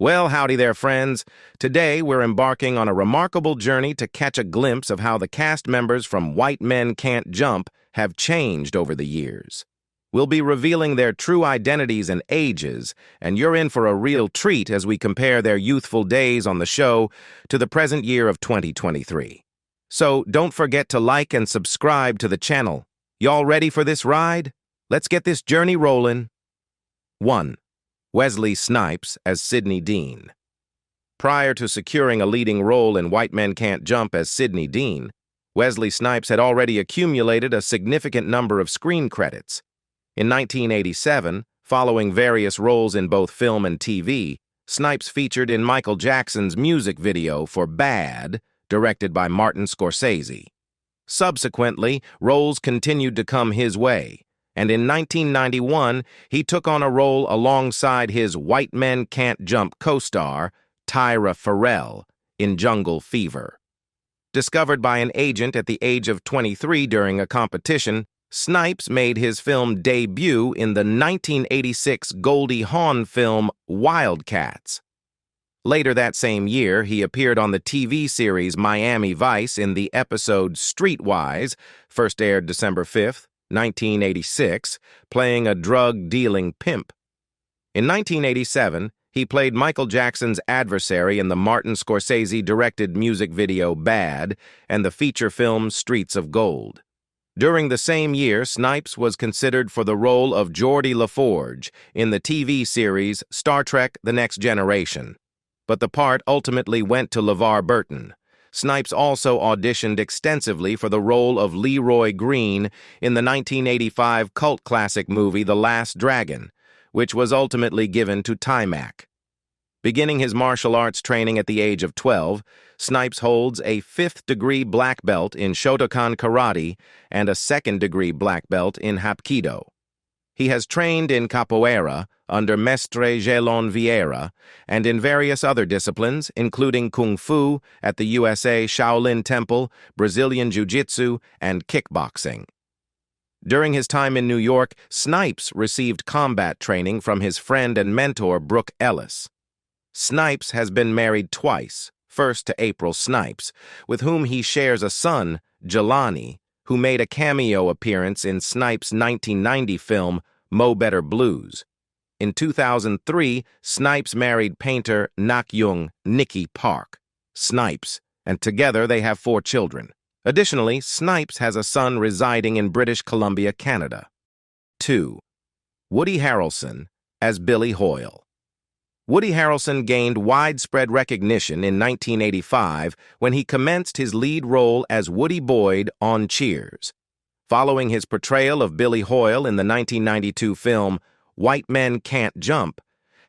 Well, howdy there, friends. Today, we're embarking on a remarkable journey to catch a glimpse of how the cast members from White Men Can't Jump have changed over the years. We'll be revealing their true identities and ages, and you're in for a real treat as we compare their youthful days on the show to the present year of 2023. So, don't forget to like and subscribe to the channel. Y'all ready for this ride? Let's get this journey rolling. 1. Wesley Snipes as Sidney Dean. Prior to securing a leading role in White Men Can't Jump as Sidney Dean, Wesley Snipes had already accumulated a significant number of screen credits. In 1987, following various roles in both film and TV, Snipes featured in Michael Jackson's music video for Bad, directed by Martin Scorsese. Subsequently, roles continued to come his way, and in 1991, he took on a role alongside his White Men Can't Jump co-star, Tyra Farrell, in Jungle Fever. Discovered by an agent at the age of 23 during a competition, Snipes made his film debut in the 1986 Goldie Hawn film Wildcats. Later that same year, he appeared on the TV series Miami Vice in the episode Streetwise, first aired December 5th, 1986, playing a drug-dealing pimp. In 1987, he played Michael Jackson's adversary in the Martin Scorsese-directed music video Bad and the feature film Streets of Gold. During the same year, Snipes was considered for the role of Geordi LaForge in the TV series Star Trek: The Next Generation, but the part ultimately went to LeVar Burton. Snipes also auditioned extensively for the role of Leroy Green in the 1985 cult classic movie The Last Dragon, which was ultimately given to Timac. Beginning his martial arts training at the age of 12, Snipes holds a 5th-degree black belt in Shotokan Karate and a 2nd-degree black belt in Hapkido. He has trained in capoeira under Mestre Gelon Vieira and in various other disciplines, including Kung Fu at the USA Shaolin Temple, Brazilian Jiu-Jitsu, and kickboxing. During his time in New York, Snipes received combat training from his friend and mentor Brooke Ellis. Snipes has been married twice, first to April Snipes, with whom he shares a son, Jelani, who made a cameo appearance in Snipes' 1990 film Mo Better Blues. In 2003, Snipes married painter Nakyung Nikki Park, Snipes, and together they have 4 children. Additionally, Snipes has a son residing in British Columbia, Canada. 2. Woody Harrelson as Billy Hoyle. Woody Harrelson gained widespread recognition in 1985 when he commenced his lead role as Woody Boyd on Cheers. Following his portrayal of Billy Hoyle in the 1992 film White Men Can't Jump,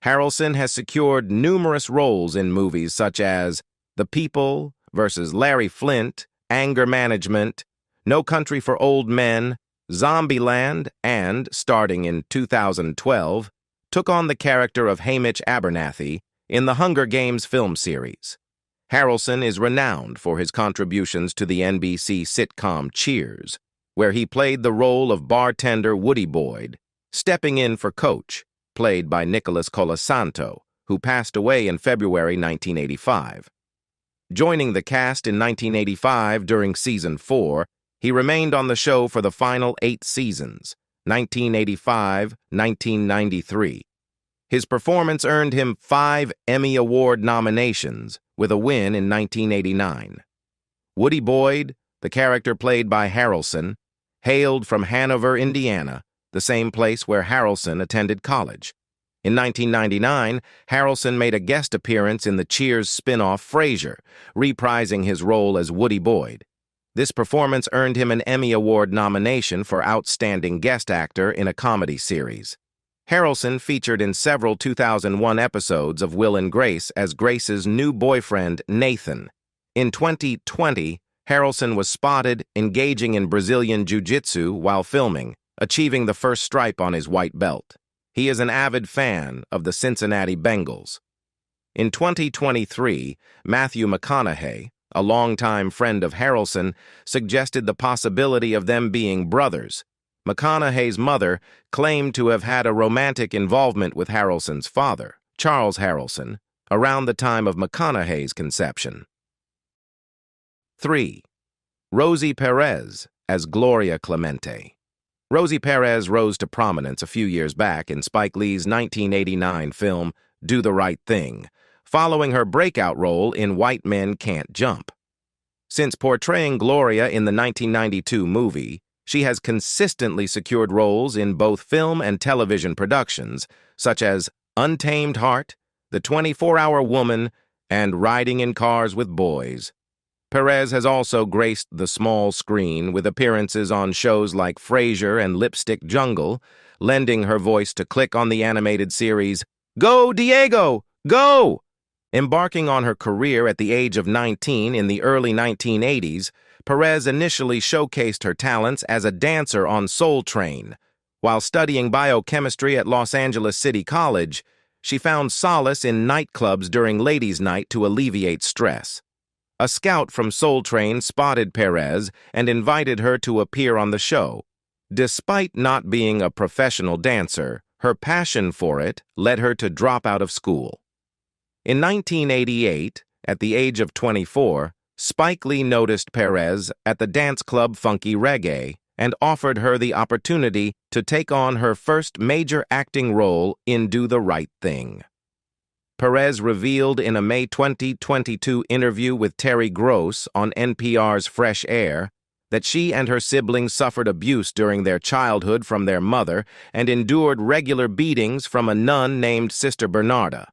Harrelson has secured numerous roles in movies such as The People vs. Larry Flint, Anger Management, No Country for Old Men, Zombieland, and, starting in 2012, took on the character of Haymitch Abernathy in the Hunger Games film series. Harrelson is renowned for his contributions to the NBC sitcom Cheers, where he played the role of bartender Woody Boyd, stepping in for Coach, played by Nicholas Colasanto, who passed away in February 1985. Joining the cast in 1985 during Season 4, he remained on the show for the final 8 seasons, 1985-1993. His performance earned him 5 Emmy Award nominations, with a win in 1989. Woody Boyd, the character played by Harrelson, hailed from Hanover, Indiana, the same place where Harrelson attended college. In 1999, Harrelson made a guest appearance in the Cheers spin-off Frasier, reprising his role as Woody Boyd. This performance earned him an Emmy Award nomination for Outstanding Guest Actor in a Comedy Series. Harrelson featured in several 2001 episodes of Will and Grace as Grace's new boyfriend, Nathan. In 2020, Harrelson was spotted engaging in Brazilian Jiu-Jitsu while filming, achieving the first stripe on his white belt. He is an avid fan of the Cincinnati Bengals. In 2023, Matthew McConaughey, a longtime friend of Harrelson, suggested the possibility of them being brothers. McConaughey's mother claimed to have had a romantic involvement with Harrelson's father, Charles Harrelson, around the time of McConaughey's conception. 3. Rosie Perez as Gloria Clemente. Rosie Perez rose to prominence a few years back in Spike Lee's 1989 film Do the Right Thing, following her breakout role in White Men Can't Jump. Since portraying Gloria in the 1992 movie, she has consistently secured roles in both film and television productions, such as Untamed Heart, The 24-Hour Woman, and Riding in Cars with Boys. Perez has also graced the small screen with appearances on shows like Frasier and Lipstick Jungle, lending her voice to click on the animated series Go, Diego! Go! Embarking on her career at the age of 19 in the early 1980s, Perez initially showcased her talents as a dancer on Soul Train. While studying biochemistry at Los Angeles City College, she found solace in nightclubs during ladies' night to alleviate stress. A scout from Soul Train spotted Perez and invited her to appear on the show. Despite not being a professional dancer, her passion for it led her to drop out of school. In 1988, at the age of 24, Spike Lee noticed Perez at the dance club Funky Reggae and offered her the opportunity to take on her first major acting role in Do the Right Thing. Perez revealed in a May 2022 interview with Terry Gross on NPR's Fresh Air that she and her siblings suffered abuse during their childhood from their mother and endured regular beatings from a nun named Sister Bernarda.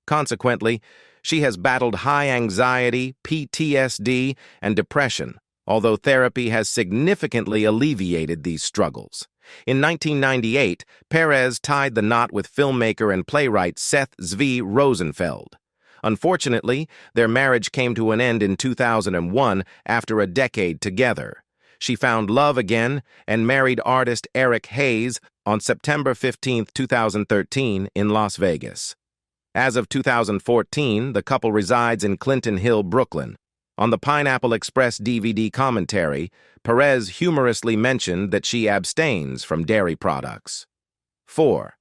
Consequently, she has battled high anxiety, PTSD, and depression, although therapy has significantly alleviated these struggles. In 1998, Perez tied the knot with filmmaker and playwright Seth Zvi Rosenfeld. Unfortunately, their marriage came to an end in 2001 after a decade together. She found love again and married artist Eric Hayes on September 15, 2013, in Las Vegas. As of 2014, the couple resides in Clinton Hill, Brooklyn. On the Pineapple Express DVD commentary, Perez humorously mentioned that she abstains from dairy products. 4.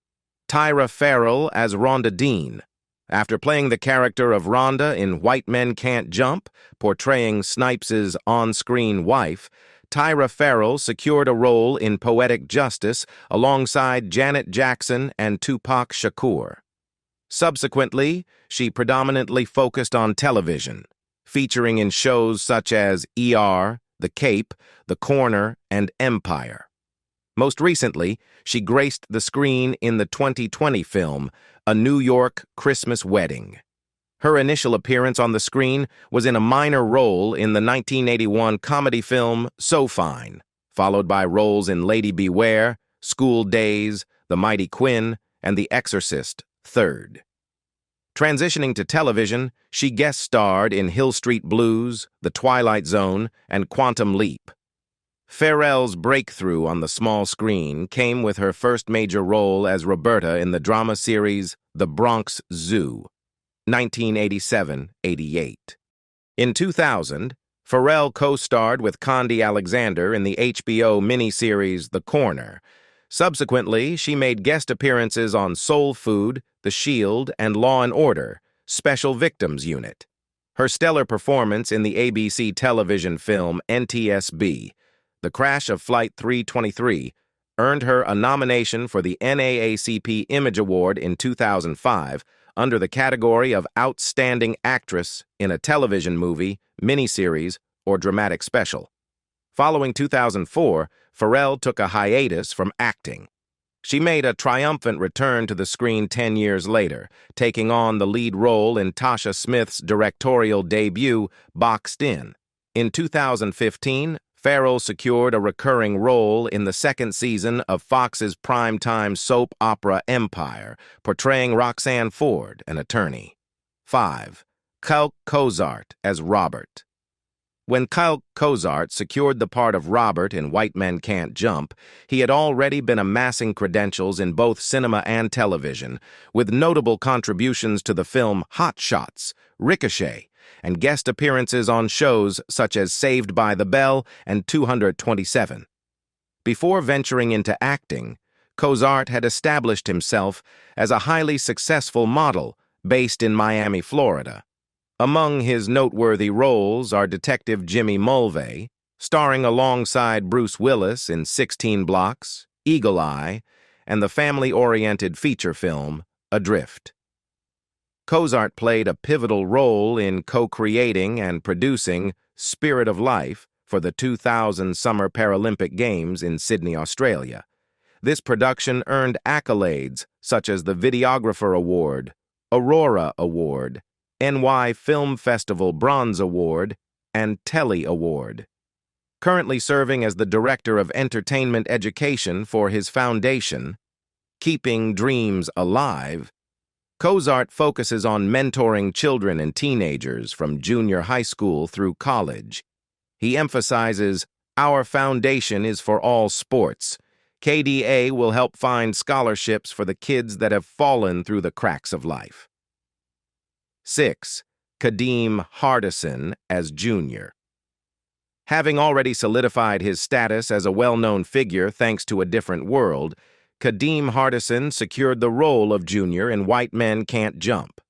Tyra Farrell as Rhonda Dean. After playing the character of Rhonda in White Men Can't Jump, portraying Snipes' on-screen wife, Tyra Farrell secured a role in Poetic Justice alongside Janet Jackson and Tupac Shakur. Subsequently, she predominantly focused on television, featuring in shows such as ER, The Cape, The Corner, and Empire. Most recently, she graced the screen in the 2020 film A New York Christmas Wedding. Her initial appearance on the screen was in a minor role in the 1981 comedy film So Fine, followed by roles in Lady Beware, School Days, The Mighty Quinn, and The Exorcist, Third. Transitioning to television, she guest starred in Hill Street Blues, The Twilight Zone, and Quantum Leap. Farrell's breakthrough on the small screen came with her first major role as Roberta in the drama series The Bronx Zoo, 1987-88. In 2000, Farrell co-starred with Condi Alexander in the HBO miniseries The Corner. Subsequently, she made guest appearances on Soul Food, The Shield, and Law & Order, Special Victims Unit. Her stellar performance in the ABC television film NTSB, The Crash of Flight 323, earned her a nomination for the NAACP Image Award in 2005 under the category of Outstanding Actress in a Television Movie, Miniseries, or Dramatic Special. Following 2004, Farrell took a hiatus from acting. She made a triumphant return to the screen 10 years later, taking on the lead role in Tasha Smith's directorial debut, Boxed In. In 2015, Farrell secured a recurring role in the second season of Fox's primetime soap opera Empire, portraying Roxanne Ford, an attorney. 5. Kyle Cozart as Robert. When Kyle Cozart secured the part of Robert in White Men Can't Jump, he had already been amassing credentials in both cinema and television, with notable contributions to the film Hot Shots, Ricochet, and guest appearances on shows such as Saved by the Bell and 227. Before venturing into acting, Cozart had established himself as a highly successful model, based in Miami, Florida. Among his noteworthy roles are Detective Jimmy Mulvey, starring alongside Bruce Willis in 16 Blocks, Eagle Eye, and the family-oriented feature film, Adrift. Cozart played a pivotal role in co-creating and producing Spirit of Life for the 2000 Summer Paralympic Games in Sydney, Australia. This production earned accolades such as the Videographer Award, Aurora Award, NY Film Festival Bronze Award, and Telly Award. Currently serving as the Director of Entertainment Education for his foundation, Keeping Dreams Alive, Cozart focuses on mentoring children and teenagers from junior high school through college. He emphasizes, "Our foundation is for all sports. KDA will help find scholarships for the kids that have fallen through the cracks of life." 6. Kadeem Hardison as Junior. Having already solidified his status as a well-known figure thanks to A Different World, Kadeem Hardison secured the role of Junior in White Men Can't Jump.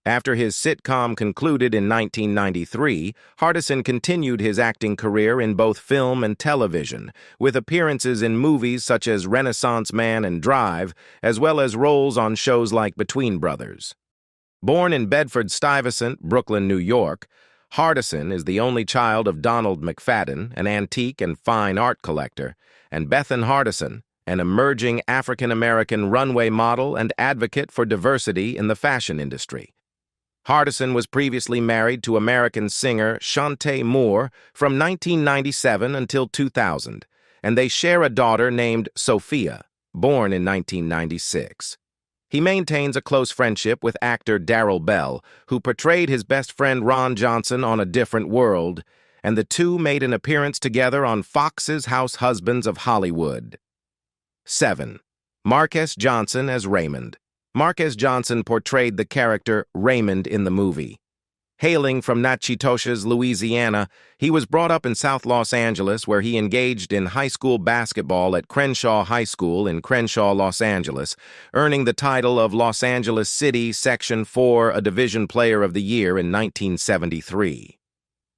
After his sitcom concluded in 1993, Hardison continued his acting career in both film and television, with appearances in movies such as Renaissance Man and Drive, as well as roles on shows like Between Brothers. Born in Bedford-Stuyvesant, Brooklyn, New York, Hardison is the only child of Donald McFadden, an antique and fine art collector, and Bethan Hardison, an emerging African-American runway model and advocate for diversity in the fashion industry. Hardison was previously married to American singer Shantae Moore from 1997 until 2000, and they share a daughter named Sophia, born in 1996. He maintains a close friendship with actor Darryl Bell, who portrayed his best friend Ron Johnson on A Different World, and the two made an appearance together on Fox's House Husbands of Hollywood. 7. Marques Johnson as Raymond. Marques Johnson portrayed the character Raymond in the movie. Hailing from Natchitoches, Louisiana, he was brought up in South Los Angeles, where he engaged in high school basketball at Crenshaw High School in Crenshaw, Los Angeles, earning the title of Los Angeles City Section 4 A Division Player of the Year in 1973.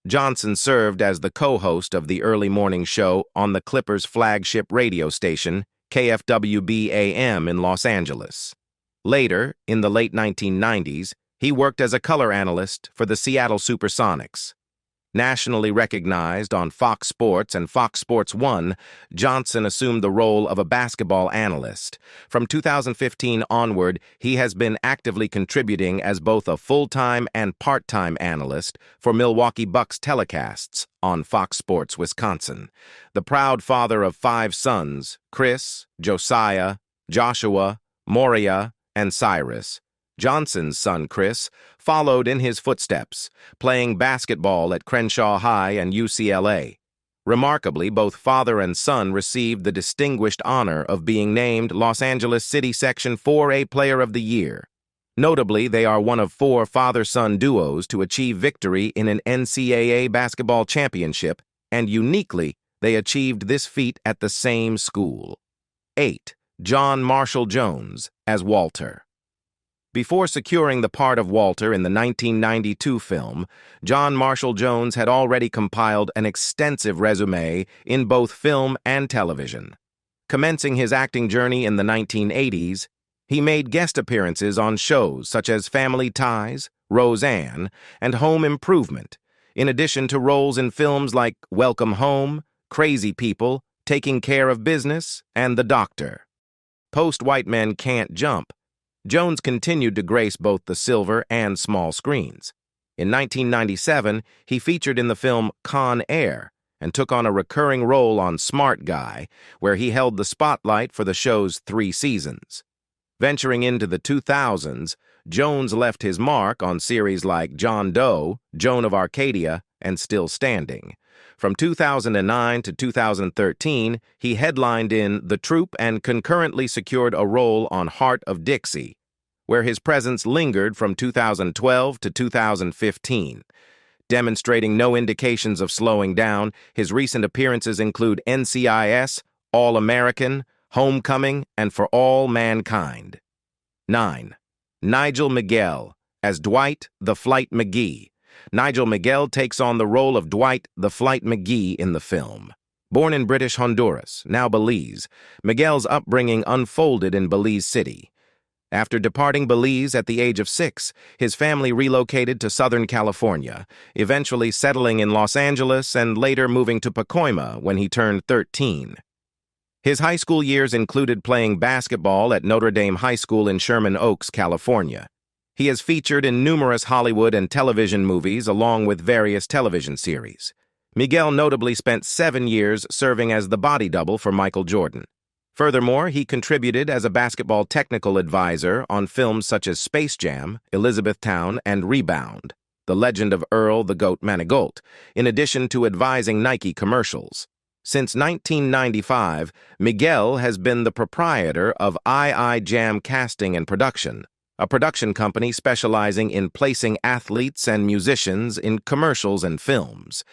Johnson served as the co-host of the early morning show on the Clippers' flagship radio station, KFWB-AM in Los Angeles. Later, in the late 1990s, he worked as a color analyst for the Seattle Supersonics. Nationally recognized on Fox Sports and Fox Sports 1, Johnson assumed the role of a basketball analyst. From 2015 onward, he has been actively contributing as both a full-time and part-time analyst for Milwaukee Bucks telecasts on Fox Sports Wisconsin. The proud father of 5 sons, Chris, Josiah, Joshua, Moria, and Cyrus, Johnson's son Chris followed in his footsteps, playing basketball at Crenshaw High and UCLA. Remarkably, both father and son received the distinguished honor of being named Los Angeles City Section 4A Player of the Year. Notably, they are one of 4 father-son duos to achieve victory in an NCAA basketball championship, and uniquely, they achieved this feat at the same school. 8. John Marshall Jones as Walter. Before securing the part of Walter in the 1992 film, John Marshall Jones had already compiled an extensive resume in both film and television. Commencing his acting journey in the 1980s, he made guest appearances on shows such as Family Ties, Roseanne, and Home Improvement, in addition to roles in films like Welcome Home, Crazy People, Taking Care of Business, and The Doctor. Post White Men Can't Jump, Jones continued to grace both the silver and small screens. In 1997, he featured in the film Con Air and took on a recurring role on Smart Guy, where he held the spotlight for the show's 3 seasons. Venturing into the 2000s, Jones left his mark on series like John Doe, Joan of Arcadia, and Still Standing. From 2009 to 2013, he headlined in The Troop and concurrently secured a role on Heart of Dixie, where his presence lingered from 2012 to 2015. Demonstrating no indications of slowing down, his recent appearances include NCIS, All-American, Homecoming, and For All Mankind. 9. Nigel Miguel as Dwight the Flight McGee. Nigel Miguel takes on the role of Dwight the Flight McGee in the film. Born in British Honduras, now Belize, Miguel's upbringing unfolded in Belize City. After departing Belize at the age of 6, his family relocated to Southern California, eventually settling in Los Angeles and later moving to Pacoima when he turned 13. His high school years included playing basketball at Notre Dame High School in Sherman Oaks, California. He has featured in numerous Hollywood and television movies along with various television series. Miguel notably spent 7 years serving as the body double for Michael Jordan. Furthermore, he contributed as a basketball technical advisor on films such as Space Jam, Elizabethtown, and Rebound, The Legend of Earl the Goat Manigault, in addition to advising Nike commercials. Since 1995, Miguel has been the proprietor of II Jam Casting and Production, a production company specializing in placing athletes and musicians in commercials and films.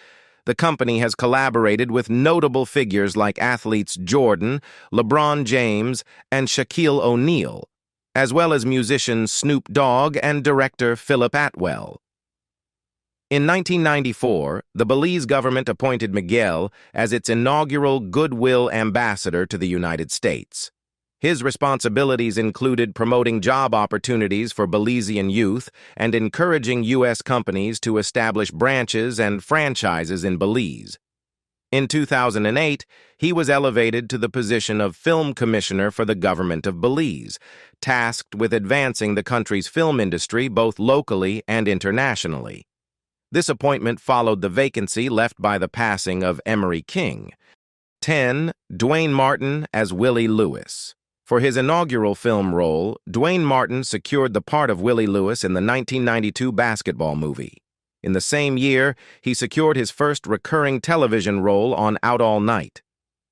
The company has collaborated with notable figures like athletes Jordan, LeBron James, and Shaquille O'Neal, as well as musicians Snoop Dogg and director Philip Atwell. In 1994, the Belize government appointed Miguel as its inaugural Goodwill Ambassador to the United States. His responsibilities included promoting job opportunities for Belizean youth and encouraging U.S. companies to establish branches and franchises in Belize. In 2008, he was elevated to the position of Film Commissioner for the government of Belize, tasked with advancing the country's film industry both locally and internationally. This appointment followed the vacancy left by the passing of Emery King. 10. Dwayne Martin as Willie Lewis. For his inaugural film role, Dwayne Martin secured the part of Willie Lewis in the 1992 basketball movie. In the same year, he secured his first recurring television role on Out All Night.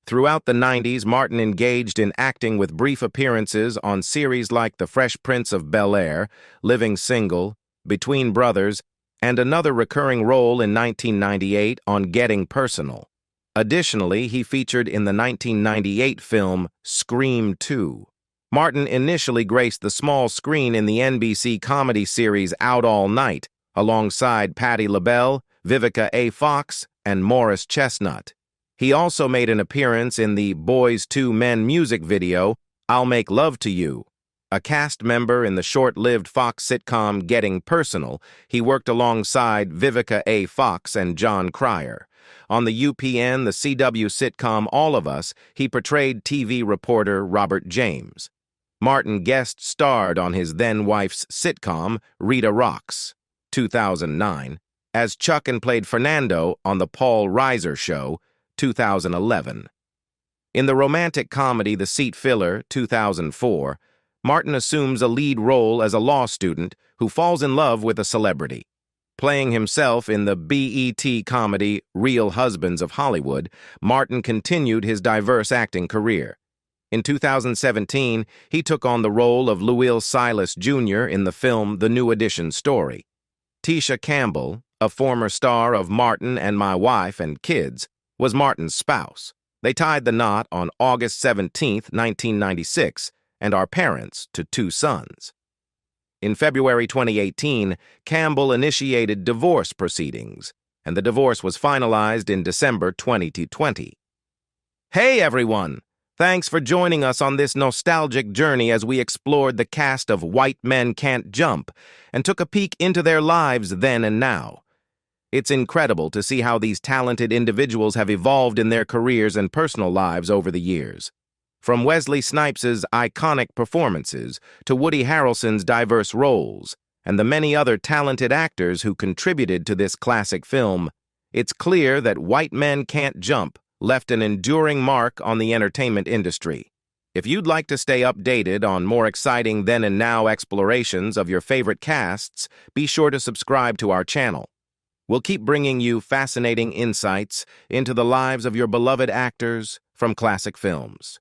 Throughout the 90s, Martin engaged in acting with brief appearances on series like The Fresh Prince of Bel-Air, Living Single, Between Brothers, and another recurring role in 1998 on Getting Personal. Additionally, he featured in the 1998 film Scream 2. Martin initially graced the small screen in the NBC comedy series Out All Night, alongside Patti LaBelle, Vivica A. Fox, and Morris Chestnut. He also made an appearance in the Boys II Men music video, I'll Make Love to You. A cast member in the short-lived Fox sitcom Getting Personal, he worked alongside Vivica A. Fox and John Cryer. On the UPN, the CW sitcom All of Us, he portrayed TV reporter Robert James. Martin guest starred on his then-wife's sitcom Rita Rocks, 2009, as Chuck and played Fernando on The Paul Reiser Show, 2011. In the romantic comedy The Seat Filler, 2004, Martin assumes a lead role as a law student who falls in love with a celebrity. Playing himself in the BET comedy Real Husbands of Hollywood, Martin continued his diverse acting career. In 2017, he took on the role of Louis Silas Jr. in the film The New Edition Story. Tisha Campbell, a former star of Martin and My Wife and Kids, was Martin's spouse. They tied the knot on August 17, 1996, and are parents to 2 sons. In February 2018, Campbell initiated divorce proceedings, and the divorce was finalized in December 2020. Hey everyone! Thanks for joining us on this nostalgic journey as we explored the cast of White Men Can't Jump and took a peek into their lives then and now. It's incredible to see how these talented individuals have evolved in their careers and personal lives over the years. From Wesley Snipes' iconic performances to Woody Harrelson's diverse roles and the many other talented actors who contributed to this classic film, it's clear that White Men Can't Jump left an enduring mark on the entertainment industry. If you'd like to stay updated on more exciting then and now explorations of your favorite casts, be sure to subscribe to our channel. We'll keep bringing you fascinating insights into the lives of your beloved actors from classic films.